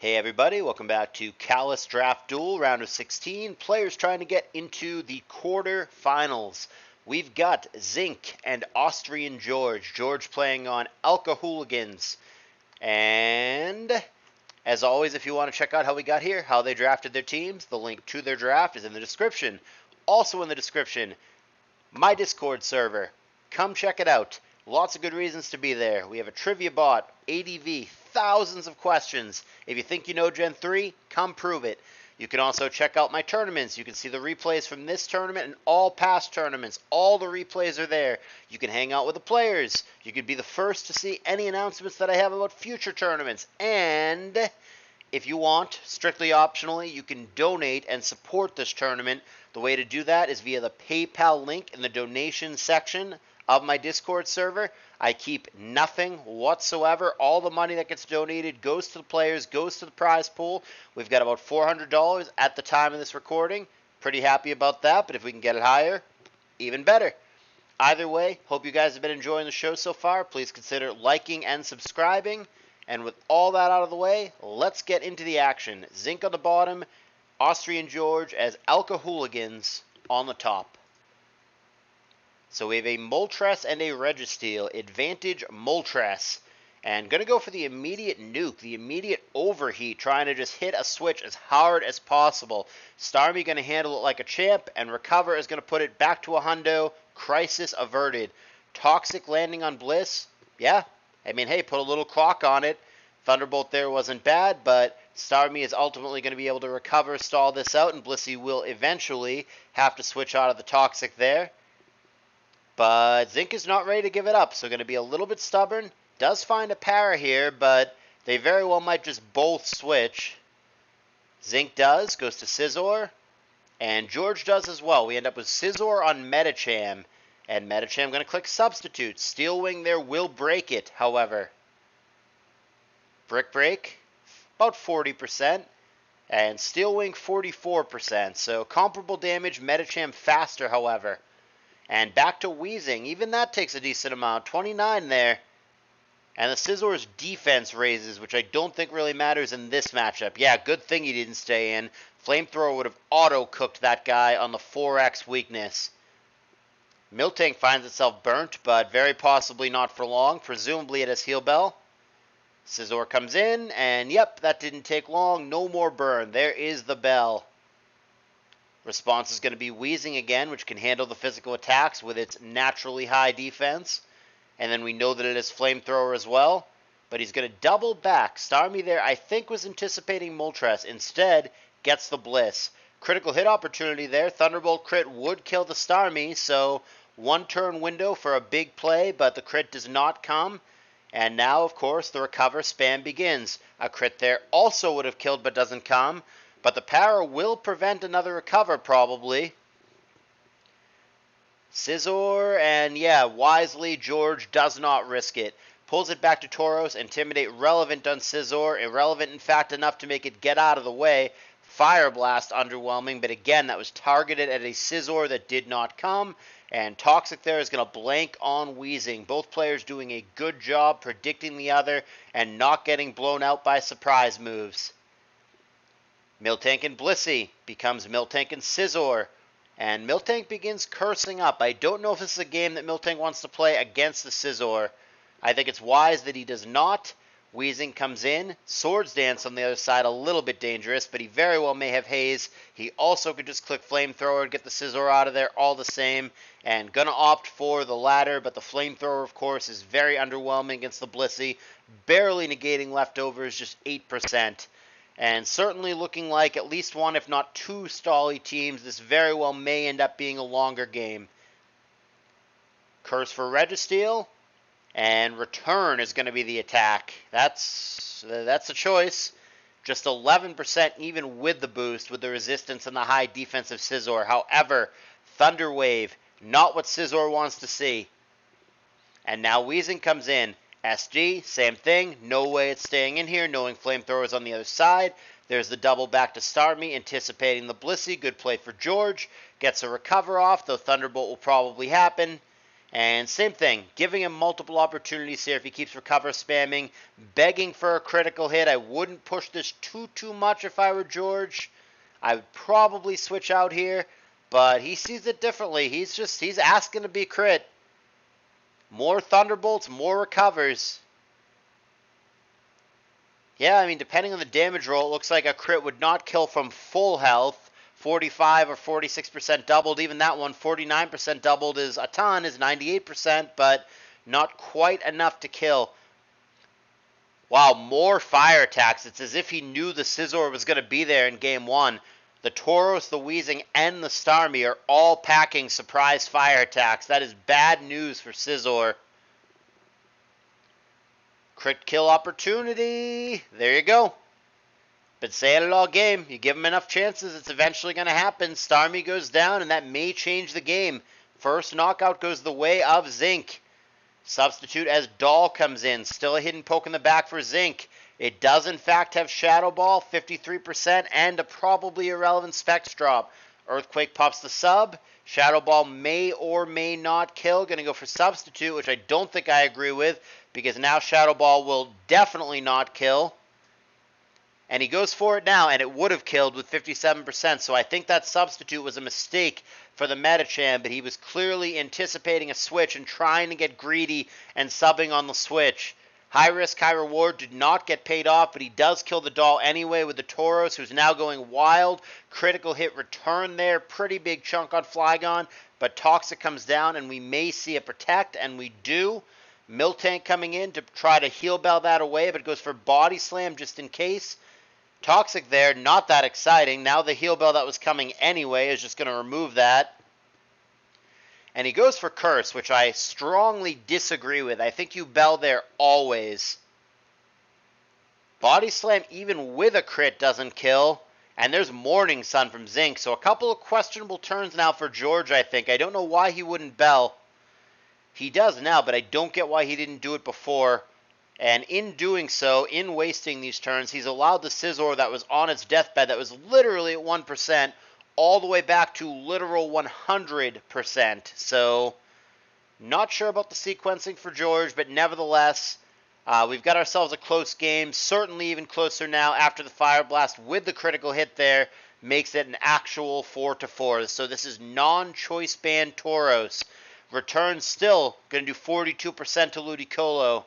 Hey everybody, welcome back to CALLOUS Draft Duel, round of 16. Players trying to get into the quarterfinals. We've got Zinc and AustrianGeorge. George playing on AlcoHooligans. And as always, if you want to check out how we got here, how they drafted their teams, the link to their draft is in the description. Also in the description, my Discord server. Come check it out. Lots of good reasons to be there. We have a trivia bot, ADV, thousands of questions. If you think you know Gen 3, come prove it. You can also check out my tournaments. You can see the replays from this tournament and all past tournaments. All the replays are there. You can hang out with the players. You can be the first to see any announcements that I have about future tournaments. And if you want, strictly optionally, you can donate and support this tournament. The way to do that is via the PayPal link in the donation section of my Discord server. I keep nothing whatsoever. All the money that gets donated goes to the players, goes to the prize pool. We've got about $400 at the time of this recording. Pretty happy about that, but if we can get it higher, even better. Either way, hope you guys have been enjoying the show so far. Please consider liking and subscribing. And with all that out of the way, let's get into the action. Zinc on the bottom, AustrianGeorge as AlcoHooligans on the top. So we have a Moltres and a Registeel. Advantage Moltres. And going to go for the immediate nuke, the immediate overheat, trying to just hit a switch as hard as possible. Starmie going to handle it like a champ, and Recover is going to put it back to a hundo. Crisis averted. Toxic landing on Bliss. Yeah, I mean, hey, put a little clock on it. Thunderbolt there wasn't bad, but Starmie is ultimately going to be able to recover, stall this out, and Blissey will eventually have to switch out of the Toxic there. But Zinc is not ready to give it up, so going to be a little bit stubborn. Does find a para here, but they very well might just both switch. Zinc does, goes to Scizor, and George does as well. We end up with Scizor on Medicham, and Medicham going to click Substitute. Steel Wing there will break it, however. Brick Break, about 40%, and Steel Wing 44%, so comparable damage, Medicham faster, however. And back to Wheezing. Even that takes a decent amount. 29 there. And the Scizor's defense raises, which I don't think really matters in this matchup. Yeah, good thing he didn't stay in. Flamethrower would have auto-cooked that guy on the 4x weakness. Miltank finds itself burnt, but very possibly not for long. Presumably it has Heal Bell. Scizor comes in, and yep, that didn't take long. No more burn. There is the bell. Response is going to be Wheezing again, which can handle the physical attacks with its naturally high defense. And then we know that it is Flamethrower as well. But he's going to double back. Starmie there, I think, was anticipating Moltres. Instead, gets the Bliss. Critical hit opportunity there. Thunderbolt crit would kill the Starmie, so one turn window for a big play, but the crit does not come. And now, of course, the recover spam begins. A crit there also would have killed but doesn't come. But the para will prevent another recover, probably. Scizor, and yeah, wisely, George does not risk it. Pulls it back to Tauros. Intimidate relevant on Scizor. Irrelevant, in fact, enough to make it get out of the way. Fire Blast, underwhelming. But again, that was targeted at a Scizor that did not come. And Toxic there is going to blank on Wheezing. Both players doing a good job predicting the other and not getting blown out by surprise moves. Miltank and Blissey becomes Miltank and Scizor. And Miltank begins cursing up. I don't know if this is a game that Miltank wants to play against the Scizor. I think it's wise that he does not. Wheezing comes in. Swords Dance on the other side, a little bit dangerous, but he very well may have Haze. He also could just click Flamethrower and get the Scizor out of there all the same. And gonna opt for the latter, but the Flamethrower, of course, is very underwhelming against the Blissey. Barely negating leftovers, just 8%. And certainly looking like at least one, if not two, stally teams. This very well may end up being a longer game. Curse for Registeel. And Return is going to be the attack. That's a choice. Just 11% even with the boost, with the resistance and the high defensive Scizor. However, Thunder Wave, not what Scizor wants to see. And now Wheezing comes in. SG, same thing. No way it's staying in here, knowing Flamethrower is on the other side. There's the double back to Starmie, anticipating the Blissey. Good play for George. Gets a recover off, though Thunderbolt will probably happen. And same thing, giving him multiple opportunities here if he keeps recover spamming, begging for a critical hit. I wouldn't push this too much if I were George. I would probably switch out here, but he sees it differently. He's asking to be crit. More Thunderbolts, more recovers. Yeah, I mean, depending on the damage roll, it looks like a crit would not kill from full health. 45 or 46% doubled. Even that one, 49% doubled is a ton, is 98%, but not quite enough to kill. Wow, more fire attacks. It's as if he knew the Scizor was going to be there in game one. The Tauros, the Weezing, and the Starmie are all packing surprise fire attacks. That is bad news for Scizor. Crit kill opportunity. There you go. Been saying it all game. You give him enough chances, it's eventually going to happen. Starmie goes down, and that may change the game. First knockout goes the way of Zinc. Substitute as Doll comes in. Still a hidden poke in the back for Zinc. It does, in fact, have Shadow Ball, 53%, and a probably irrelevant Specs drop. Earthquake pops the sub. Shadow Ball may or may not kill. Going to go for Substitute, which I don't think I agree with, because now Shadow Ball will definitely not kill. And he goes for it now, and it would have killed with 57%, so I think that Substitute was a mistake for the Metacham, but he was clearly anticipating a switch and trying to get greedy and subbing on the switch. High risk, high reward did not get paid off, but he does kill the Doll anyway with the Tauros, who's now going wild. Critical hit return there, pretty big chunk on Flygon, but Toxic comes down, and we may see a Protect, and we do. Miltank coming in to try to Heal Bell that away, but goes for Body Slam just in case. Toxic there, not that exciting. Now the Heal Bell that was coming anyway is just going to remove that. And he goes for Curse, which I strongly disagree with. I think you Bell there always. Body Slam, even with a crit, doesn't kill. And there's Morning Sun from Zinc. So a couple of questionable turns now for George, I think. I don't know why he wouldn't Bell. He does now, but I don't get why he didn't do it before. And in doing so, in wasting these turns, he's allowed the Scizor that was on its deathbed, that was literally at 1%, all the way back to literal 100%. So, not sure about the sequencing for George, but nevertheless, we've got ourselves a close game. Certainly even closer now after the Fire Blast with the critical hit there. Makes it an actual 4-4. So this is non-choice band Tauros. Return still going to do 42% to Ludicolo.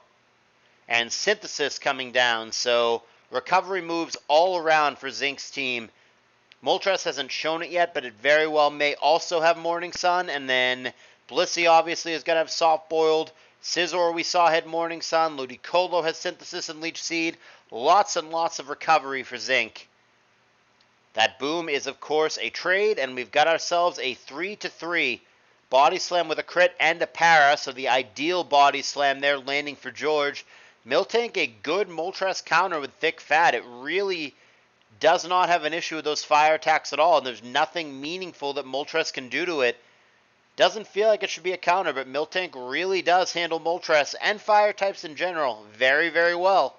And Synthesis coming down, so recovery moves all around for Zinc's team. Moltres hasn't shown it yet, but it very well may also have Morning Sun, and then Blissey obviously is going to have Soft Boiled. Scizor we saw had Morning Sun. Ludicolo has Synthesis and Leech Seed. Lots and lots of recovery for Zinc. That boom is, of course, a trade, and we've got ourselves a 3-3. Body Slam with a crit and a para, so the ideal Body Slam there landing for George. Miltank, a good Moltres counter with thick fat. It really does not have an issue with those fire attacks at all, and there's nothing meaningful that Moltres can do to it. Doesn't feel like it should be a counter, but Miltank really does handle Moltres and fire types in general very, very well.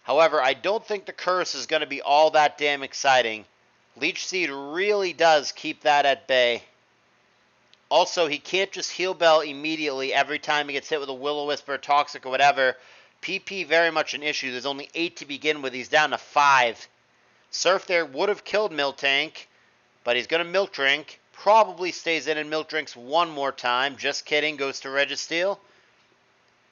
However, I don't think the Curse is going to be all that damn exciting. Leech Seed really does keep that at bay. Also, he can't just Heal Bell immediately every time he gets hit with a Will-O-Wisp or Toxic or whatever. PP very much an issue. There's only 8 to begin with. He's down to 5. Surf there would have killed Miltank, but he's going to Milk Drink. Probably stays in and Milk Drinks one more time. Just kidding. Goes to Registeel.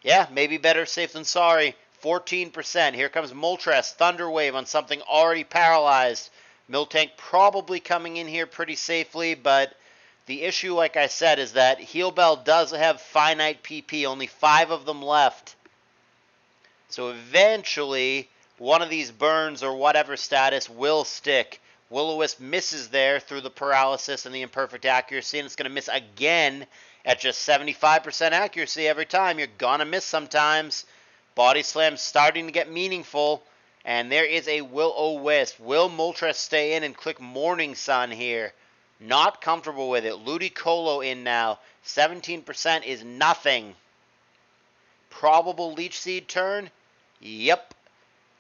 Yeah, maybe better safe than sorry. 14%. Here comes Moltres. Thunder Wave on something already paralyzed. Miltank probably coming in here pretty safely, but the issue, like I said, is that Heal Bell does have finite PP, only 5 of them left. So eventually, one of these burns or whatever status will stick. Will-O-Wisp misses there through the paralysis and the imperfect accuracy, and it's going to miss again at just 75% accuracy every time. You're going to miss sometimes. Body Slam starting to get meaningful, and there is a Will-O-Wisp. Will Moltres stay in and click Morning Sun here? Not comfortable with it. Ludicolo in now. 17% is nothing. Probable Leech Seed turn? Yep.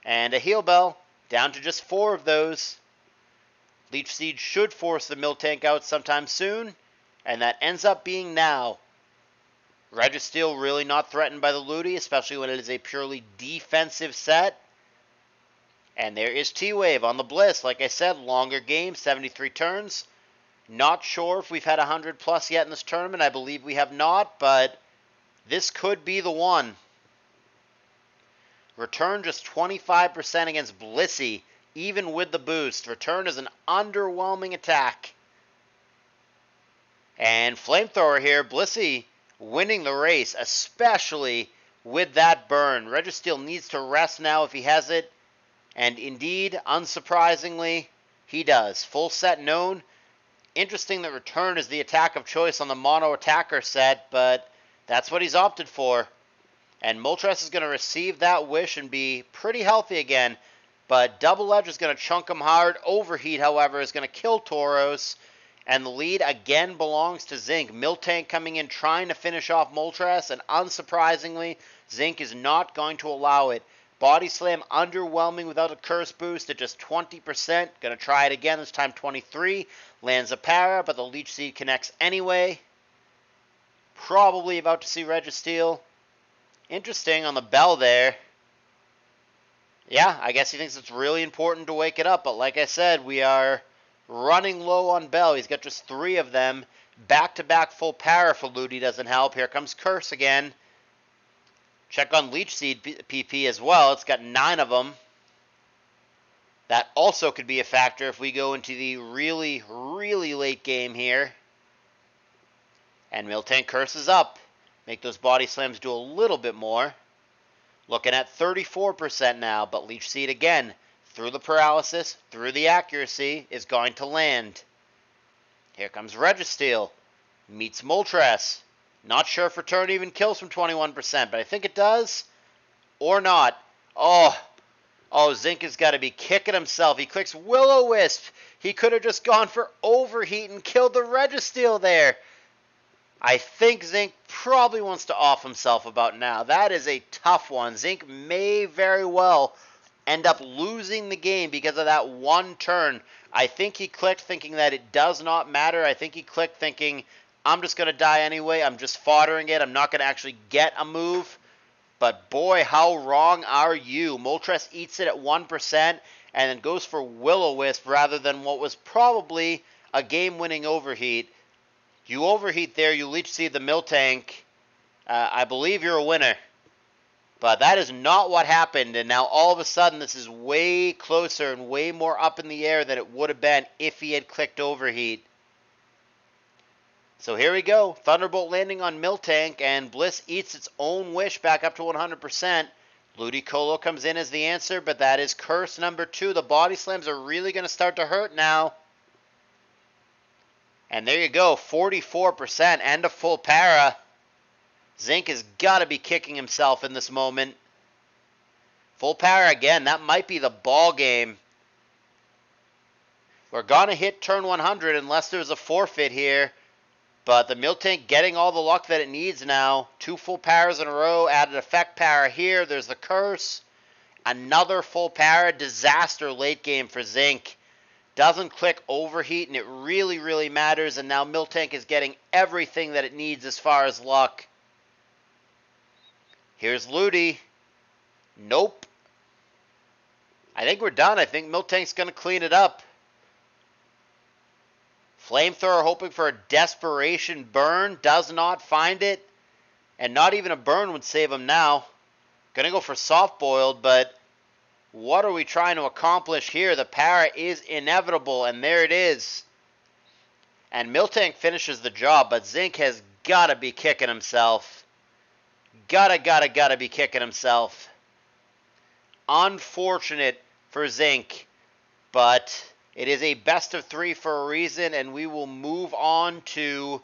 And a Heal Bell. Down to just 4 of those. Leech Seed should force the Miltank out sometime soon. And that ends up being now. Registeel really not threatened by the Ludi, especially when it is a purely defensive set. And there is T-Wave on the Bliss. Like I said, longer game, 73 turns. Not sure if we've had 100 plus yet in this tournament. I believe we have not, but this could be the one. Return just 25% against Blissey, even with the boost. Return is an underwhelming attack. And Flamethrower here, Blissey winning the race, especially with that burn. Registeel needs to rest now if he has it. And indeed, unsurprisingly, he does. Full set known. Interesting that Return is the attack of choice on the mono attacker set, but that's what he's opted for. And Moltres is going to receive that wish and be pretty healthy again. But Double Edge is going to chunk him hard. Overheat, however, is going to kill Tauros. And the lead again belongs to Zinc. Miltank coming in trying to finish off Moltres. And unsurprisingly, Zinc is not going to allow it. Body Slam underwhelming without a curse boost at just 20%. Going to try it again, this time 23. Lands a para, but the Leech Seed connects anyway. Probably about to see Registeel. Interesting on the bell there. Yeah, I guess he thinks it's really important to wake it up. But like I said, we are running low on bell. He's got just 3 of them. Back-to-back full para for Ludi doesn't help. Here comes Curse again. Check on Leech Seed PP as well. It's got 9 of them. That also could be a factor if we go into the really, really late game here. And Miltank curses up. Make those body slams do a little bit more. Looking at 34% now, but Leech Seed again, through the paralysis, through the accuracy, is going to land. Here comes Registeel. Meets Moltres. Not sure if Return even kills from 21%, but I think it does. Or not. Oh, Zinc has got to be kicking himself. He clicks Will-O-Wisp. He could have just gone for Overheat and killed the Registeel there. I think Zinc probably wants to off himself about now. That is a tough one. Zinc may very well end up losing the game because of that one turn. I think he clicked thinking that it does not matter. I think he clicked thinking, I'm just going to die anyway. I'm just foddering it. I'm not going to actually get a move. But boy, how wrong are you? Moltres eats it at 1% and then goes for Will-O-Wisp rather than what was probably a game-winning Overheat. You Overheat there, you Leech Seed the Miltank. I believe you're a winner. But that is not what happened, and now all of a sudden this is way closer and way more up in the air than it would have been if he had clicked Overheat. So here we go. Thunderbolt landing on Miltank, and Bliss eats its own wish back up to 100%. Ludicolo comes in as the answer, but that is curse number 2. The body slams are really going to start to hurt now. And there you go, 44% and a full para. Zinc has got to be kicking himself in this moment. Full para again, that might be the ball game. We're going to hit turn 100 unless there's a forfeit here. But the Miltank getting all the luck that it needs now. 2 full paras in a row, added effect para here. There's the curse. Another full para, disaster late game for Zinc. Doesn't click Overheat, and it really, really matters. And now Miltank is getting everything that it needs as far as luck. Here's Ludi. Nope. I think we're done. I think Miltank's going to clean it up. Flamethrower hoping for a desperation burn. Does not find it. And not even a burn would save him now. Going to go for soft boiled, but what are we trying to accomplish here? The para is inevitable, and there it is. And Miltank finishes the job, but Zinc has got to be kicking himself. Gotta be kicking himself. Unfortunate for Zinc, but it is a best of 3 for a reason, and we will move on to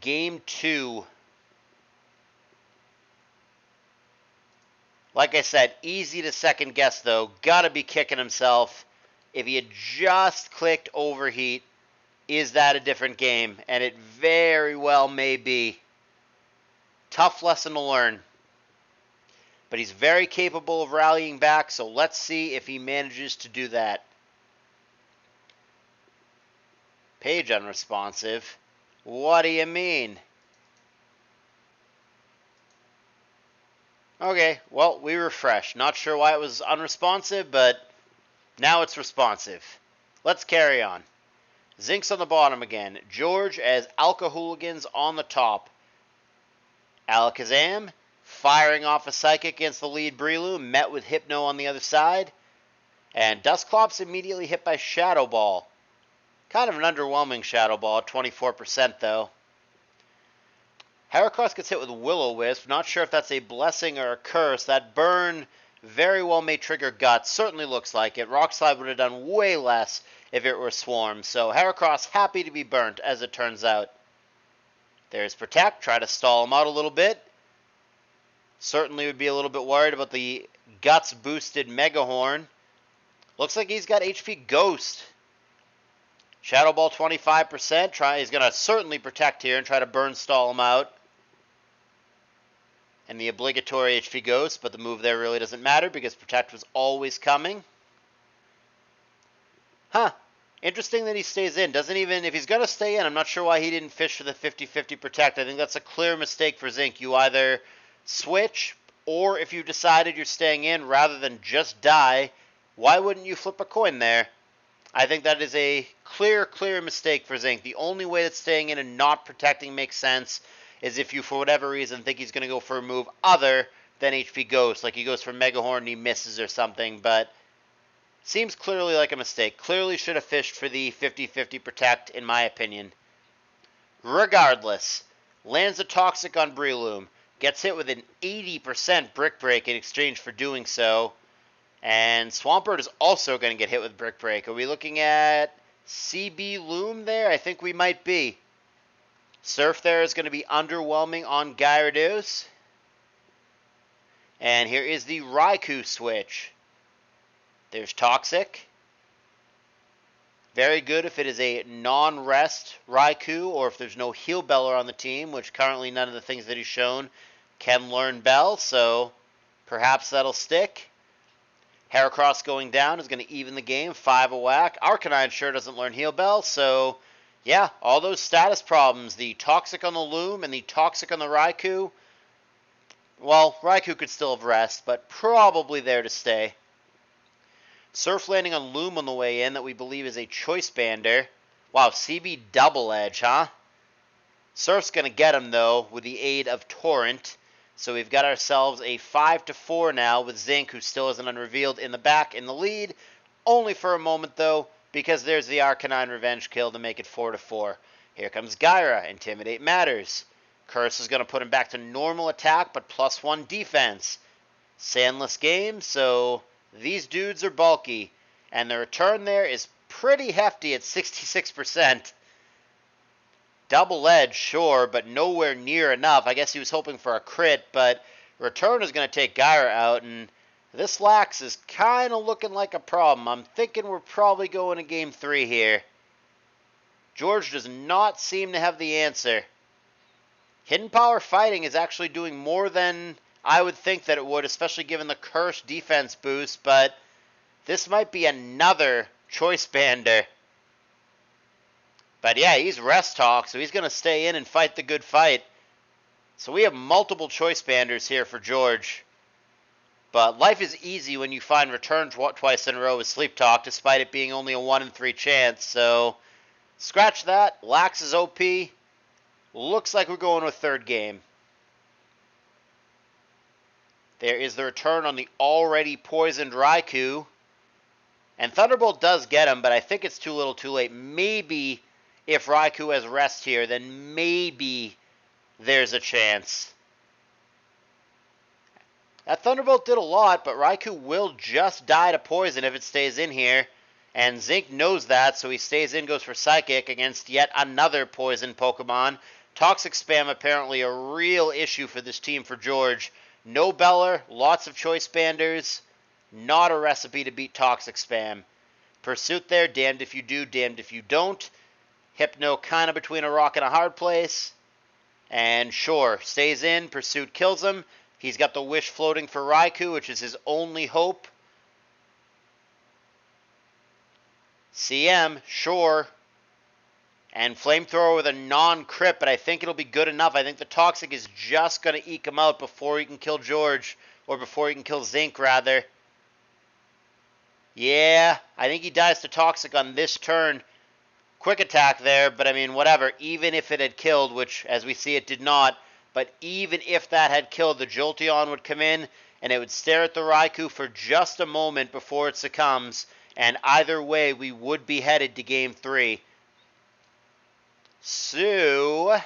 game 2. Like I said, easy to second guess though. Gotta be kicking himself. If he had just clicked Overheat, is that a different game? And it very well may be. Tough lesson to learn. But he's very capable of rallying back, so let's see if he manages to do that. Page unresponsive. What do you mean? Okay, well, we refreshed. Not sure why it was unresponsive, but now it's responsive. Let's carry on. Zinc's on the bottom again. George as Alcohooligans on the top. Alakazam firing off a Psychic against the lead Breloom, met with Hypno on the other side. And Dusclops immediately hit by Shadow Ball. Kind of an underwhelming Shadow Ball, 24% though. Heracross gets hit with Will-O-Wisp. Not sure if that's a blessing or a curse. That burn very well may trigger Guts. Certainly looks like it. Rock Slide would have done way less if it were Swarm. So Heracross happy to be burnt, as it turns out. There's Protect. Try to stall him out a little bit. Certainly would be a little bit worried about the Guts-boosted Mega Horn. Looks like he's got HP Ghost. Shadow Ball 25%. He's going to certainly Protect here and try to burn stall him out. And the obligatory HP Ghost, but the move there really doesn't matter because Protect was always coming. Huh. Interesting that he stays in. Doesn't even, if he's going to stay in, I'm not sure why he didn't fish for the 50-50 Protect. I think that's a clear mistake for Zinc. You either switch, or if you decided you're staying in rather than just die, why wouldn't you flip a coin there? I think that is a clear mistake for Zinc. The only way that staying in and not protecting makes sense is if you, for whatever reason, think he's going to go for a move other than HP Ghost. Like he goes for Mega Horn and he misses or something, but seems clearly like a mistake. Clearly should have fished for the 50-50 Protect, in my opinion. Regardless, lands a Toxic on Breloom. Gets hit with an 80% Brick Break in exchange for doing so. And Swampert is also going to get hit with Brick Break. Are we looking at CB Loom there? I think we might be. Surf there is going to be underwhelming on Gyarados. And here is the Raikou switch. There's Toxic. Very good if it is a non-rest Raikou or if there's no Heal Beller on the team, which currently none of the things that he's shown can learn Bell, so perhaps that'll stick. Heracross going down is going to even the game, 5 a whack. Arcanine sure doesn't learn Heal Bell, so yeah, all those status problems, the Toxic on the Loom and the Toxic on the Raikou, well, Raikou could still have rest, but probably there to stay. Surf landing on Loom on the way in that we believe is a Choice Bander. Wow, CB Double Edge, huh? Surf's going to get him, though, with the aid of Torrent. So we've got ourselves a 5-4 now with Zinc, who still isn't unrevealed, in the back in the lead. Only for a moment, though, because there's the Arcanine Revenge kill to make it 4-4. Here comes Gyra. Intimidate matters. Curse is going to put him back to normal attack, but +1 defense. Sandless game, so these dudes are bulky. And the return there is pretty hefty at 66%. Double edge, sure, but nowhere near enough. I guess he was hoping for a crit, but return is going to take Gyra out, and this Lax is kind of looking like a problem. I'm thinking we're probably going to Game 3 here. George does not seem to have the answer. Hidden Power Fighting is actually doing more than I would think that it would, especially given the Curse defense boost, but this might be another Choice Bander. But yeah, he's Rest Talk, so he's going to stay in and fight the good fight. So we have multiple Choice Banders here for George. But life is easy when you find Return twice in a row with Sleep Talk, despite it being only a 1 in 3 chance. So scratch that. Lax is OP. Looks like we're going with third game. There is the return on the already poisoned Raikou. And Thunderbolt does get him, but I think it's too little too late. Maybe if Raikou has rest here, then maybe there's a chance. That Thunderbolt did a lot, but Raikou will just die to poison if it stays in here. And Zinc knows that, so he stays in, goes for Psychic against yet another poison Pokemon. Toxic spam apparently a real issue for this team for George. No Beller, lots of Choice Banders. Not a recipe to beat Toxic spam. Pursuit there, damned if you do, damned if you don't. Hypno kind of between a rock and a hard place. And sure, stays in, Pursuit kills him. He's got the Wish floating for Raikou, which is his only hope. CM, sure. And Flamethrower with a non-crit, but I think it'll be good enough. I think the Toxic is just going to eke him out before he can kill George. Or before he can kill Zinc, rather. Yeah, I think he dies to Toxic on this turn. Quick attack there, but I mean, whatever. Even if it had killed, which, as we see, it did not. But even if that had killed, the Jolteon would come in, and it would stare at the Raikou for just a moment before it succumbs. And either way, we would be headed to Game 3. So,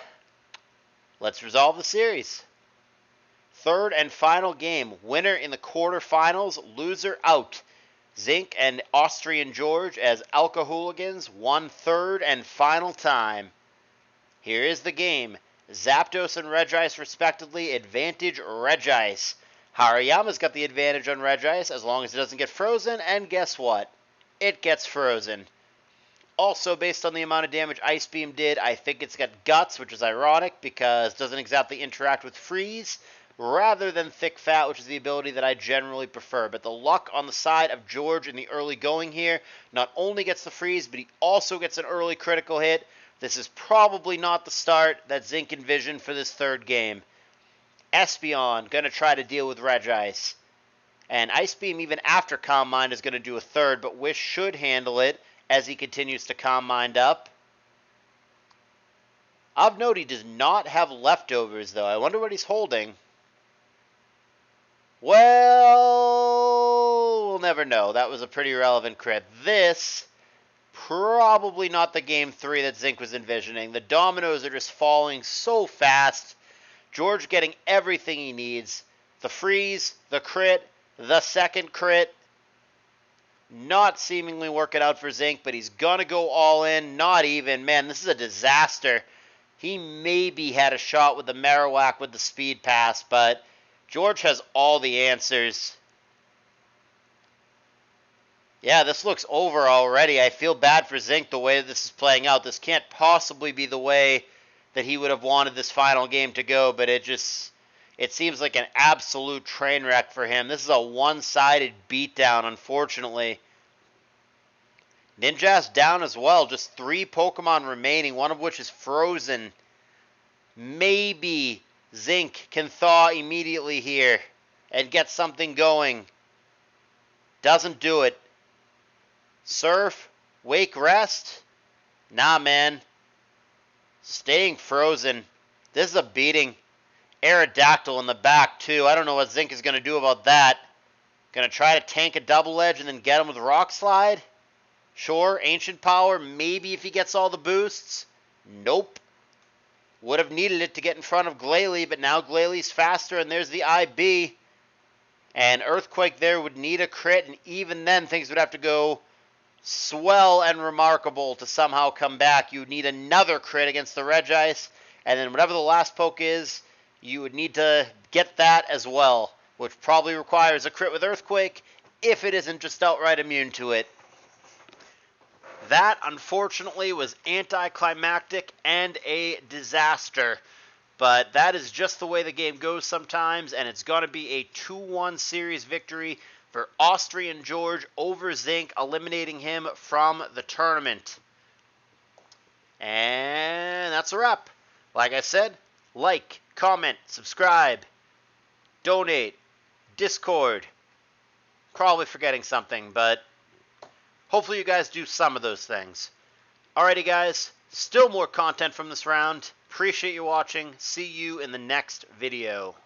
let's resolve the series. Third and final game. Winner in the quarterfinals, loser out. Zinc and AustrianGeorge as Alcohooligans, won third and final time. Here is the game. Zapdos and Regice respectively, advantage Regice. Hariyama's got the advantage on Regice as long as it doesn't get frozen, and guess what? It gets frozen. Also, based on the amount of damage Ice Beam did, I think it's got Guts, which is ironic because it doesn't exactly interact with Freeze, rather than Thick Fat, which is the ability that I generally prefer. But the luck on the side of George in the early going here, not only gets the freeze, but he also gets an early critical hit. This is probably not the start that Zinc envisioned for this third game. Espeon, going to try to deal with Regice. And Ice Beam, even after Calm Mind, is going to do a third, but Wish should handle it as he continues to Calm Mind up. Of note, he does not have leftovers, though. I wonder what he's holding. Well, we'll never know. That was a pretty relevant crit. This, probably not the Game 3 that Zinc was envisioning. The dominoes are just falling so fast. George getting everything he needs. The freeze, the crit, the second crit. Not seemingly working out for Zinc, but he's going to go all in. Not even. Man, this is a disaster. He maybe had a shot with the Marowak with the speed pass, but George has all the answers. Yeah, this looks over already. I feel bad for Zinc the way this is playing out. This can't possibly be the way that he would have wanted this final game to go, but it seems like an absolute train wreck for him. This is a one-sided beatdown, unfortunately. Ninja's down as well. Just 3 Pokemon remaining, one of which is frozen. Maybe Zinc can thaw immediately here and get something going. Doesn't do it. Surf, Wake, Rest. Nah, man. Staying frozen. This is a beating. Aerodactyl in the back, too. I don't know what Zinc is going to do about that. Going to try to tank a double edge and then get him with Rock Slide? Sure, Ancient Power, maybe if he gets all the boosts. Nope. Would have needed it to get in front of Glalie, but now Glalie's faster, and there's the IB. And Earthquake there would need a crit, and even then things would have to go swell and remarkable to somehow come back. You would need another crit against the Regice, and then whatever the last poke is, you would need to get that as well, which probably requires a crit with Earthquake, if it isn't just outright immune to it. That, unfortunately, was anticlimactic and a disaster. But that is just the way the game goes sometimes, and it's going to be a 2-1 series victory for AustrianGeorge over Zinc, eliminating him from the tournament. And that's a wrap. Like I said, like, comment, subscribe, donate, Discord. Probably forgetting something, but hopefully you guys do some of those things. Alrighty, guys. Still more content from this round. Appreciate you watching. See you in the next video.